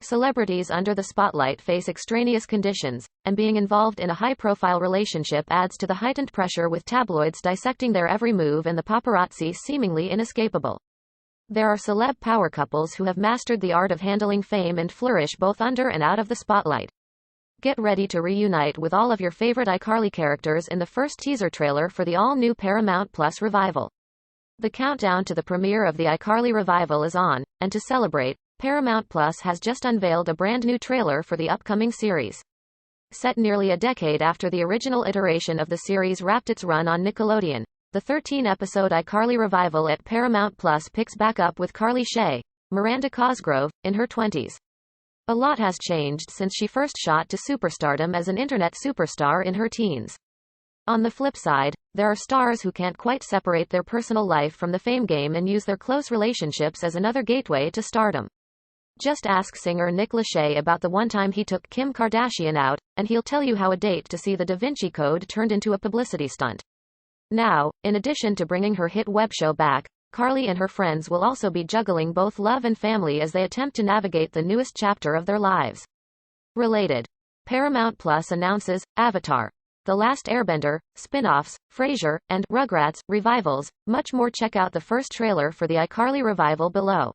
Celebrities under the spotlight face extraneous conditions, and being involved in a high-profile relationship adds to the heightened pressure, with tabloids dissecting their every move and the paparazzi seemingly inescapable. There are celeb power couples who have mastered the art of handling fame and flourish both under and out of the spotlight. Get ready to reunite with all of your favorite Icarly characters in the first teaser trailer for the all-new Paramount Plus revival. The countdown to the premiere of the Icarly revival is on, and to celebrate, Paramount Plus has just unveiled a brand new trailer for the upcoming series. Set nearly a decade after the original iteration of the series wrapped its run on Nickelodeon, the 13-episode Icarly revival at Paramount Plus picks back up with Carly Shay, Miranda Cosgrove, in her 20s. A lot has changed since she first shot to superstardom as an internet superstar in her teens. On the flip side, there are stars who can't quite separate their personal life from the fame game and use their close relationships as another gateway to stardom. Just ask singer Nick Lachey about the one time he took Kim Kardashian out, and he'll tell you how a date to see the Da Vinci Code turned into a publicity stunt. Now, in addition to bringing her hit web show back, Carly and her friends will also be juggling both love and family as they attempt to navigate the newest chapter of their lives. Related. Paramount Plus announces Avatar, The Last Airbender, spin-offs, Frasier, and Rugrats revivals. Much more. Check out the first trailer for the Icarly revival below.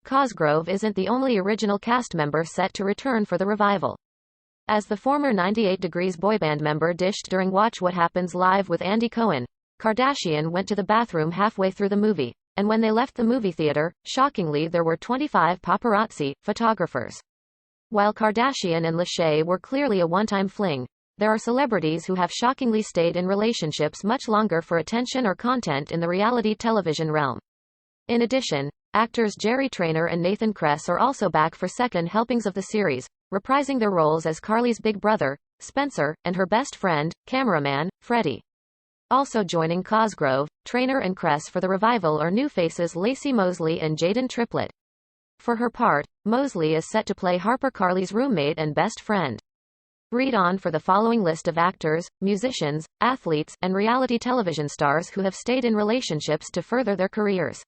Cosgrove isn't the only original cast member set to return for the revival. As the former 98 Degrees boyband member dished during Watch What Happens Live with Andy Cohen, Kardashian went to the bathroom halfway through the movie, and when they left the movie theater, shockingly there were 25 paparazzi photographers. While Kardashian and Lachey were clearly a one-time fling, there are celebrities who have shockingly stayed in relationships much longer for attention or content in the reality television realm. In addition, actors Jerry Trainor and Nathan Kress are also back for second helpings of the series, reprising their roles as Carly's big brother, Spencer, and her best friend, cameraman, Freddie. Also joining Cosgrove, Trainor, and Kress for the revival are new faces Lacey Mosley and Jaden Triplett. For her part, Mosley is set to play Harper, Carly's roommate and best friend. Read on for the following list of actors, musicians, athletes, and reality television stars who have stayed in relationships to further their careers.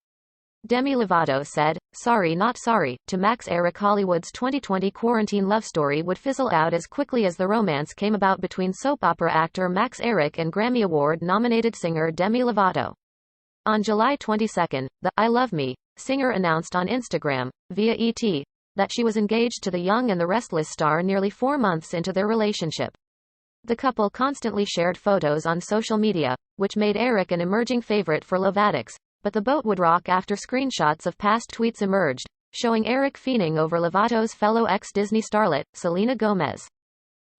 Demi Lovato said, "Sorry not sorry," to Max Eric. Hollywood's 2020 quarantine love story would fizzle out as quickly as the romance came about between soap opera actor Max Eric and Grammy Award-nominated singer Demi Lovato. On July 22, the I Love Me singer announced on Instagram, via ET, that she was engaged to the Young and the Restless star nearly 4 months into their relationship. The couple constantly shared photos on social media, which made Eric an emerging favorite for Lovatics. But the boat would rock after screenshots of past tweets emerged, showing Eric fiending over Lovato's fellow ex-Disney starlet, Selena Gomez.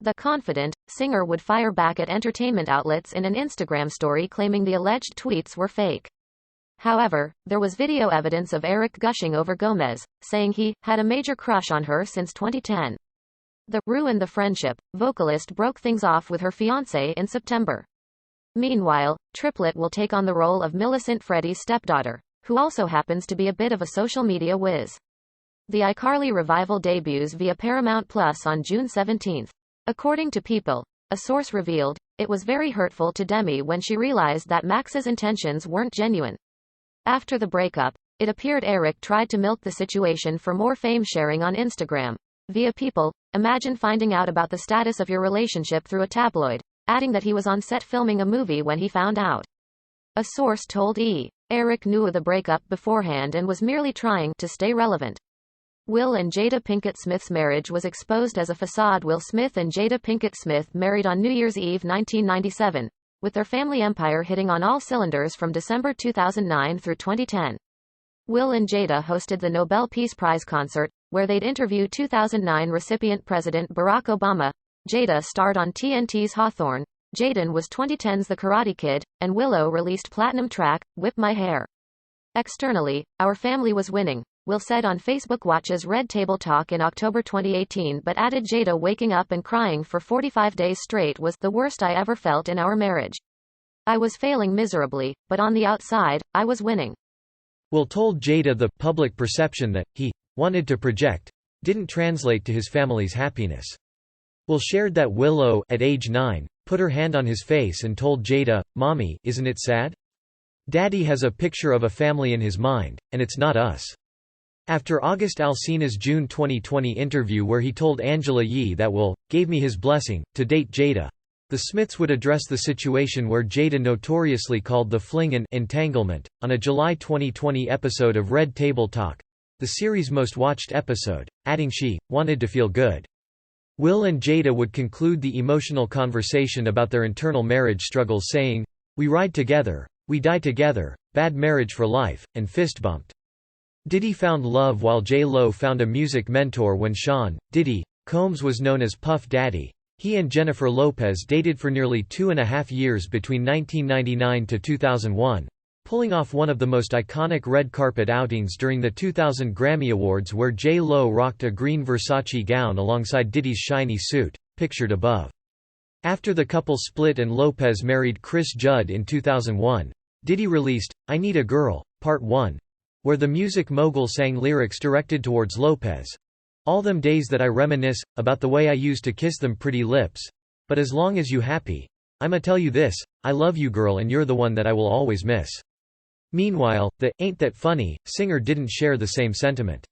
The confident singer would fire back at entertainment outlets in an Instagram story claiming the alleged tweets were fake. However, there was video evidence of Eric gushing over Gomez, saying he had a major crush on her since 2010. The ruined the friendship vocalist broke things off with her fiancé in September. Meanwhile, Triplett will take on the role of Millicent, Freddie's stepdaughter, who also happens to be a bit of a social media whiz. The Icarly revival debuts via Paramount Plus on June 17. According to People, a source revealed, it was very hurtful to Demi when she realized that Max's intentions weren't genuine. After the breakup, it appeared Eric tried to milk the situation for more fame sharing on Instagram. Via People, imagine finding out about the status of your relationship through a tabloid, adding that he was on set filming a movie when he found out. A source told E! Eric knew of the breakup beforehand and was merely trying to stay relevant. Will and Jada Pinkett Smith's marriage was exposed as a facade. Will Smith and Jada Pinkett Smith married on New Year's Eve 1997, with their family empire hitting on all cylinders from December 2009 through 2010. Will and Jada hosted the Nobel Peace Prize concert, where they'd interview 2009 recipient President Barack Obama. Jada starred on TNT's Hawthorne, Jaden was 2010's The Karate Kid, and Willow released platinum track, Whip My Hair. Externally, our family was winning, Will said on Facebook Watch's Red Table Talk in October 2018, but added Jada waking up and crying for 45 days straight was the worst I ever felt in our marriage. I was failing miserably, but on the outside, I was winning. Will told Jada the public perception that he wanted to project didn't translate to his family's happiness. Will shared that Willow, at age 9, put her hand on his face and told Jada, "Mommy, isn't it sad? Daddy has a picture of a family in his mind, and it's not us." After August Alsina's June 2020 interview where he told Angela Yee that Will gave me his blessing to date Jada, the Smiths would address the situation where Jada notoriously called the fling an entanglement, on a July 2020 episode of Red Table Talk, the series' most watched episode, adding she wanted to feel good. Will and Jada would conclude the emotional conversation about their internal marriage struggles saying, "We ride together, we die together, bad marriage for life," and fist bumped. Diddy found love while J-Lo found a music mentor when Sean Diddy Combs was known as Puff Daddy. He and Jennifer Lopez dated for nearly 2.5 years between 1999 to 2001, pulling off one of the most iconic red carpet outings during the 2000 Grammy Awards where J-Lo rocked a green Versace gown alongside Diddy's shiny suit, pictured above. After the couple split and Lopez married Chris Judd in 2001, Diddy released I Need a Girl, Part 1, where the music mogul sang lyrics directed towards Lopez. "All them days that I reminisce, about the way I used to kiss them pretty lips. But as long as you happy, I'ma tell you this, I love you girl and you're the one that I will always miss." Meanwhile, the Ain't That Funny singer didn't share the same sentiment.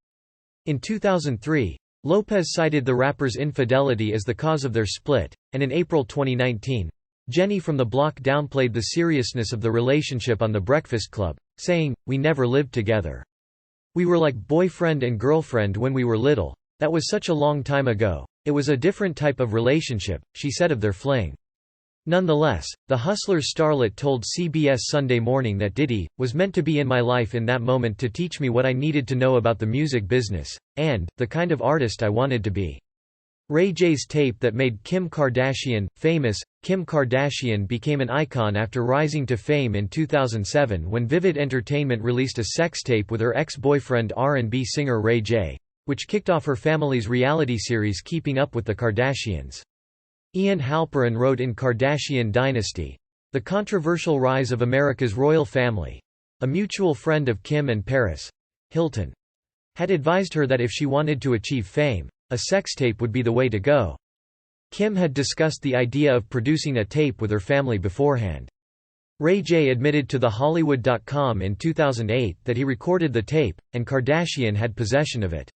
In 2003, Lopez cited the rapper's infidelity as the cause of their split, and in April 2019, Jenny from The Block downplayed the seriousness of the relationship on The Breakfast Club, saying, "We never lived together. We were like boyfriend and girlfriend when we were little. That was such a long time ago. It was a different type of relationship," she said of their fling. Nonetheless, the Hustlers starlet told CBS Sunday Morning that Diddy was meant to be in my life in that moment to teach me what I needed to know about the music business, and the kind of artist I wanted to be. Ray J's tape that made Kim Kardashian famous. Kim Kardashian became an icon after rising to fame in 2007 when Vivid Entertainment released a sex tape with her ex-boyfriend R&B singer Ray J, which kicked off her family's reality series Keeping Up with the Kardashians. Ian Halperin wrote in Kardashian Dynasty, "The controversial rise of America's royal family. A mutual friend of Kim and Paris Hilton had advised her that if she wanted to achieve fame, a sex tape would be the way to go." Kim had discussed the idea of producing a tape with her family beforehand. Ray J admitted to The Hollywood.com in 2008 that he recorded the tape, and Kardashian had possession of it.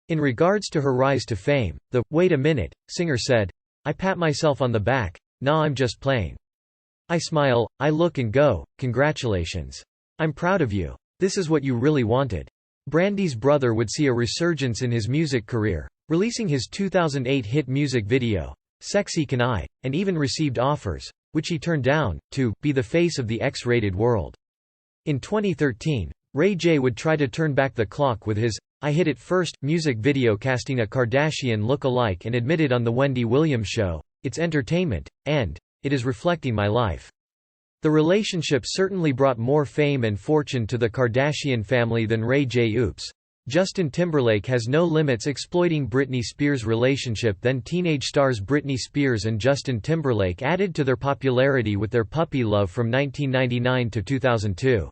In regards to her rise to fame, the "Wait a minute" singer said, "I pat myself on the back, nah I'm just playing. I smile, I look and go, congratulations. I'm proud of you. This is what you really wanted." Brandy's brother would see a resurgence in his music career, releasing his 2008 hit music video, Sexy Can I, and even received offers, which he turned down, to be the face of the X-rated world. In 2013, Ray J would try to turn back the clock with his I Hit It First music video casting a Kardashian look-alike and admitted on The Wendy Williams Show, "It's entertainment, and it is reflecting my life." The relationship certainly brought more fame and fortune to the Kardashian family than Ray J. Oops! Justin Timberlake has no limits exploiting Britney Spears' relationship. Then teenage stars Britney Spears and Justin Timberlake added to their popularity with their puppy love from 1999 to 2002.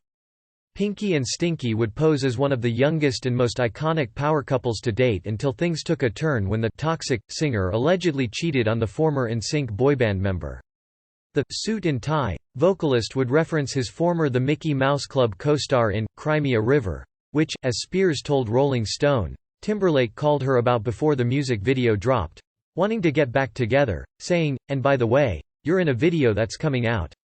Pinky and Stinky would pose as one of the youngest and most iconic power couples to date until things took a turn when the "Toxic" singer allegedly cheated on the former NSYNC boyband member. The "suit and tie" vocalist would reference his former The Mickey Mouse Club co-star in Cry Me a River, which, as Spears told Rolling Stone, Timberlake called her about before the music video dropped, wanting to get back together, saying, "And by the way, you're in a video that's coming out."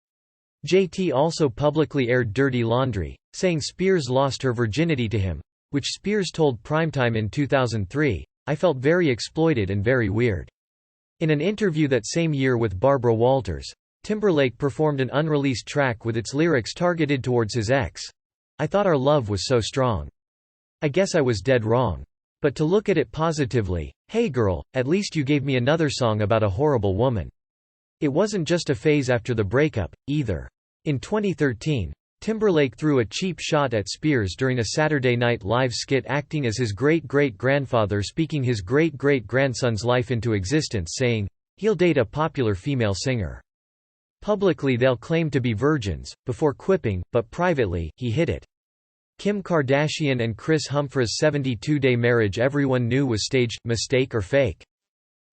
JT also publicly aired Dirty Laundry, saying Spears lost her virginity to him, which Spears told Primetime in 2003, "I felt very exploited and very weird." In an interview that same year with Barbara Walters, Timberlake performed an unreleased track with its lyrics targeted towards his ex. "I thought our love was so strong. I guess I was dead wrong. But to look at it positively, hey girl, at least you gave me another song about a horrible woman." It wasn't just a phase after the breakup, either. In 2013, Timberlake threw a cheap shot at Spears during a Saturday Night Live skit acting as his great-great-grandfather speaking his great-great-grandson's life into existence, saying, he'll date a popular female singer. Publicly they'll claim to be virgins, before quipping, but privately, he hit it. Kim Kardashian and Kris Humphries' 72-day marriage everyone knew was staged, mistake or fake.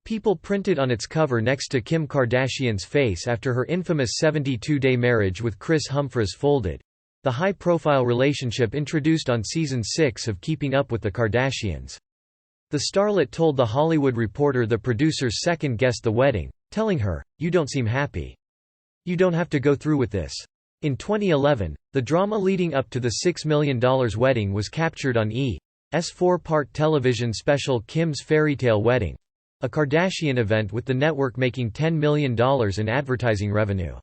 People printed on its cover next to Kim Kardashian's face after her infamous 72-day marriage with Kris Humphries folded. the high-profile relationship introduced on Season 6 of Keeping Up with the Kardashians. The starlet told The Hollywood Reporter the producers second-guessed the wedding, telling her, "You don't seem happy. You don't have to go through with this." In 2011, the drama leading up to the $6 million wedding was captured on E!'s four-part television special Kim's Fairytale Wedding, a Kardashian event with the network making $10 million in advertising revenue.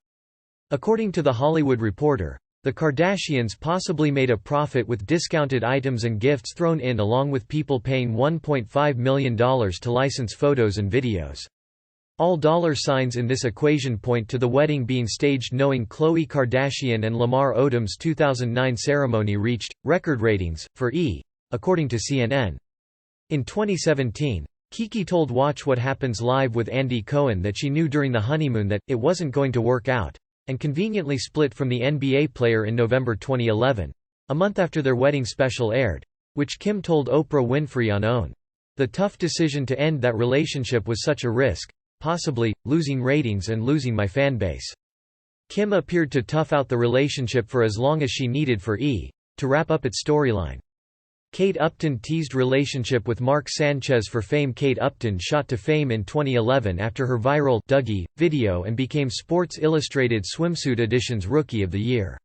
According to The Hollywood Reporter, the Kardashians possibly made a profit with discounted items and gifts thrown in, along with people paying $1.5 million to license photos and videos. All dollar signs in this equation point to the wedding being staged, knowing Khloe Kardashian and Lamar Odom's 2009 ceremony reached record ratings for E!, according to CNN. In 2017, Kiki told Watch What Happens Live with Andy Cohen that she knew during the honeymoon that it wasn't going to work out, and conveniently split from the NBA player in November 2011, a month after their wedding special aired, which Kim told Oprah Winfrey on OWN. The tough decision to end that relationship was such a risk, possibly losing ratings and losing my fanbase. Kim appeared to tough out the relationship for as long as she needed for E! To wrap up its storyline. Kate Upton teased relationship with Mark Sanchez for fame. Kate Upton shot to fame in 2011 after her viral Dougie video and became Sports Illustrated Swimsuit Edition's Rookie of the Year.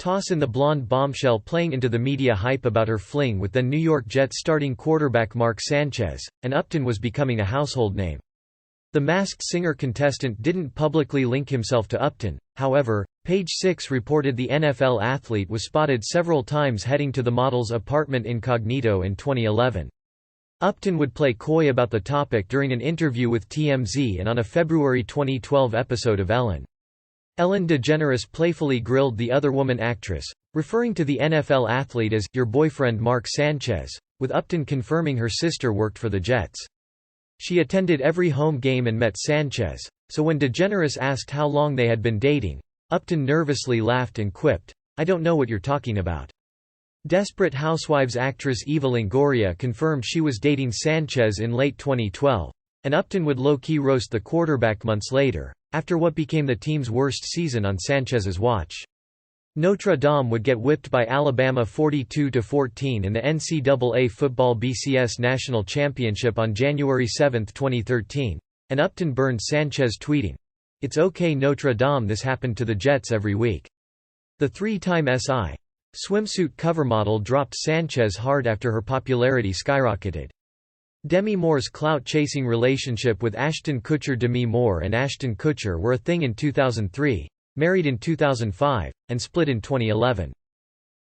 Toss in the blonde bombshell playing into the media hype about her fling with then New York Jets starting quarterback Mark Sanchez, and Upton was becoming a household name. The Masked Singer contestant didn't publicly link himself to Upton, however. Page Six reported the NFL athlete was spotted several times heading to the model's apartment incognito in 2011. Upton would play coy about the topic during an interview with TMZ and on a February 2012 episode of Ellen. Ellen DeGeneres playfully grilled the other woman actress, referring to the NFL athlete as "your boyfriend Mark Sanchez," with Upton confirming her sister worked for the Jets. She attended every home game and met Sanchez, so when DeGeneres asked how long they had been dating, Upton nervously laughed and quipped, "I don't know what you're talking about." Desperate Housewives actress Eva Longoria confirmed she was dating Sanchez in late 2012, and Upton would low-key roast the quarterback months later, after what became the team's worst season on Sanchez's watch. Notre Dame would get whipped by Alabama 42-14 in the NCAA Football BCS National Championship on January 7, 2013, and Upton burned Sanchez tweeting, "It's okay Notre Dame, this happened to the Jets every week." The three-time SI swimsuit cover model dropped Sanchez hard after her popularity skyrocketed. Demi Moore's clout-chasing relationship with Ashton Kutcher. Demi Moore and Ashton Kutcher were a thing in 2003, married in 2005, and split in 2011.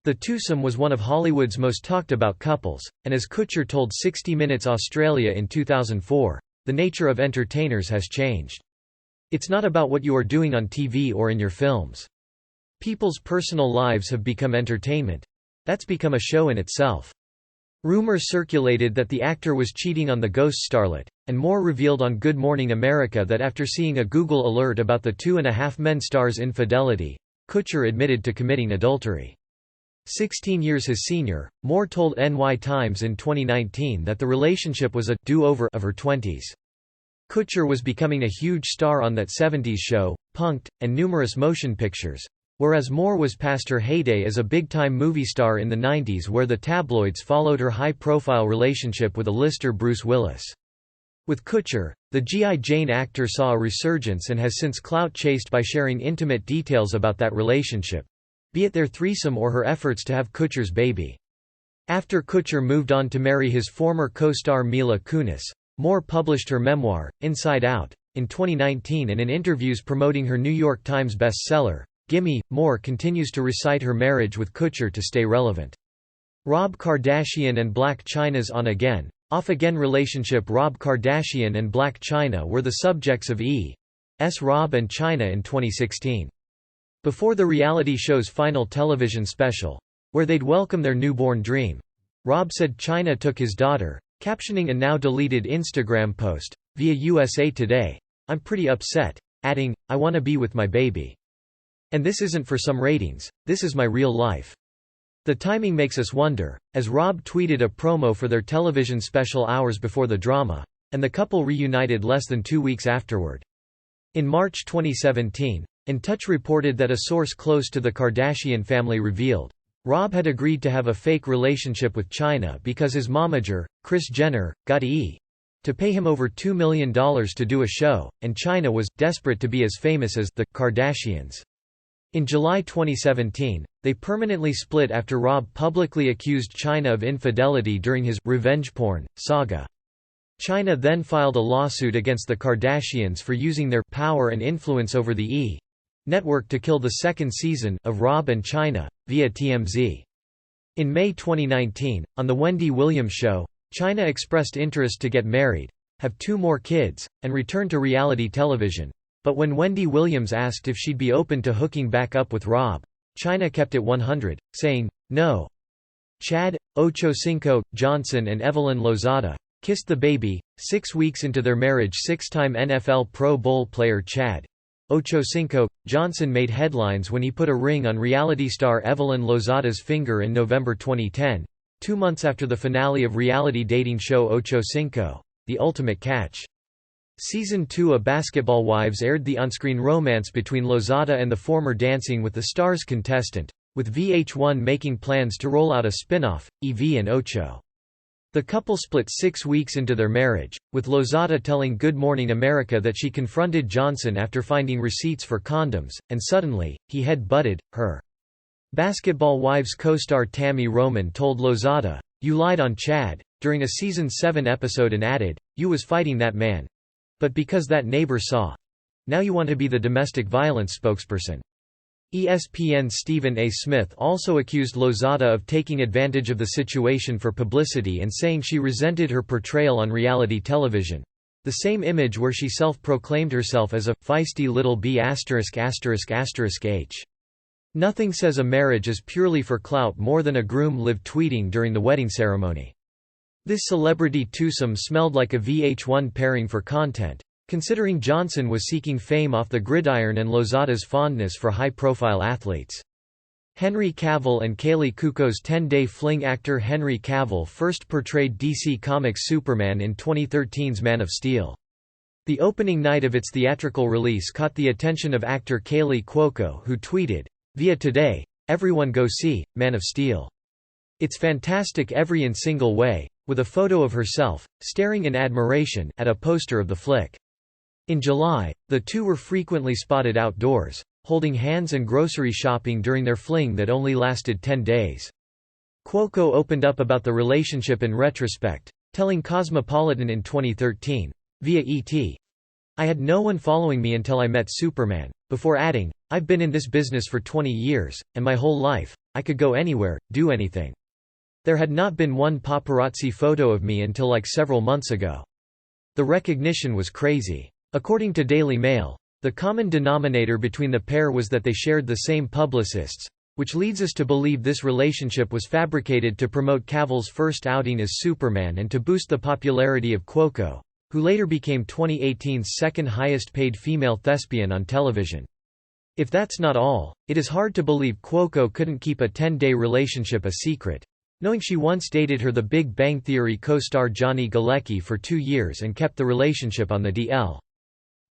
The twosome was one of Hollywood's most talked-about couples, and as Kutcher told 60 Minutes Australia in 2004, "The nature of entertainers has changed. It's not about what you are doing on TV or in your films. People's personal lives have become entertainment. That's become a show in itself." Rumors circulated that the actor was cheating on the Ghost starlet, and Moore revealed on Good Morning America that after seeing a Google alert about the Two and a Half Men star's infidelity, Kutcher admitted to committing adultery. 16 years his senior, Moore told NY Times in 2019 that the relationship was a do-over of her 20s. Kutcher was becoming a huge star on That 70s Show, Punk'd, and numerous motion pictures, whereas Moore was past her heyday as a big-time movie star in the 90s, where the tabloids followed her high-profile relationship with A-lister Bruce Willis. With Kutcher, the G.I. Jane actor saw a resurgence and has since clout-chased by sharing intimate details about that relationship, be it their threesome or her efforts to have Kutcher's baby. After Kutcher moved on to marry his former co-star Mila Kunis, Moore published her memoir, Inside Out, in 2019, and in interviews promoting her New York Times bestseller, Gimme, Moore continues to recite her marriage with Kutcher to stay relevant. Rob Kardashian and Blac Chyna's on-again, off-again relationship. Rob Kardashian and Blac Chyna were the subjects of E!'s Rob and Chyna in 2016. Before the reality show's final television special, where they'd welcome their newborn dream, Rob said Chyna took his daughter, captioning a now-deleted Instagram post, via USA Today, "I'm pretty upset," adding, "I want to be with my baby. And this isn't for some ratings, this is my real life." The timing makes us wonder, as Rob tweeted a promo for their television special hours before the drama, and the couple reunited less than 2 weeks afterward. In March 2017, In Touch reported that a source close to the Kardashian family revealed, Rob had agreed to have a fake relationship with China because his momager, Kris Jenner, got to pay him over $2 million to do a show, and China was desperate to be as famous as the Kardashians. In July 2017, they permanently split after Rob publicly accused China of infidelity during his revenge porn saga. China then filed a lawsuit against the Kardashians for using their power and influence over the network to kill the second season of Rob and China, via TMZ. In May 2019, on The Wendy Williams Show, China expressed interest to get married, have 2 more kids, and return to reality television. But when Wendy Williams asked if she'd be open to hooking back up with Rob, China kept it 100, saying, no. Chad, Ochocinco, Johnson and Evelyn Lozada kissed the baby. 6 weeks into their marriage, 6-time NFL Pro Bowl player Chad Ochocinco Johnson made headlines when he put a ring on reality star Evelyn Lozada's finger in November 2010, 2 months after the finale of reality dating show Ochocinco, The Ultimate Catch. Season 2 of Basketball Wives aired the on-screen romance between Lozada and the former Dancing with the Stars contestant, with VH1 making plans to roll out a spin-off, EV and Ocho. The couple split 6 weeks into their marriage, with Lozada telling Good Morning America that she confronted Johnson after finding receipts for condoms, and suddenly, he head-butted her. Basketball Wives co-star Tammy Roman told Lozada, "You lied on Chad," during a Season 7 episode and added, "You was fighting that man. But because that neighbor saw. Now you want to be the domestic violence spokesperson." ESPN's Stephen A. Smith also accused Lozada of taking advantage of the situation for publicity and saying she resented her portrayal on reality television. The same image where she self-proclaimed herself as a feisty little b*********h. Nothing says a marriage is purely for clout more than a groom live tweeting during the wedding ceremony. This celebrity twosome smelled like a VH1 pairing for content, considering Johnson was seeking fame off the gridiron and Lozada's fondness for high-profile athletes. Henry Cavill and Kaley Cuoco's 10-day fling. Actor Henry Cavill first portrayed DC Comics' Superman in 2013's Man of Steel. The opening night of its theatrical release caught the attention of actor Kaley Cuoco, who tweeted, via Today, "Everyone go see Man of Steel. It's fantastic every single way," with a photo of herself, staring in admiration, at a poster of the flick. In July, the two were frequently spotted outdoors, holding hands and grocery shopping during their fling that only lasted 10 days. Cuoco opened up about the relationship in retrospect, telling Cosmopolitan in 2013, via ET, "I had no one following me until I met Superman," before adding, "I've been in this business for 20 years, and my whole life, I could go anywhere, do anything. There had not been one paparazzi photo of me until like several months ago. The recognition was crazy." According to Daily Mail, the common denominator between the pair was that they shared the same publicists, which leads us to believe this relationship was fabricated to promote Cavill's first outing as Superman and to boost the popularity of Cuoco, who later became 2018's second highest paid female thespian on television. If that's not all, it is hard to believe Cuoco couldn't keep a 10-day relationship a secret, knowing she once dated her The Big Bang Theory co-star Johnny Galecki for 2 years and kept the relationship on the DL.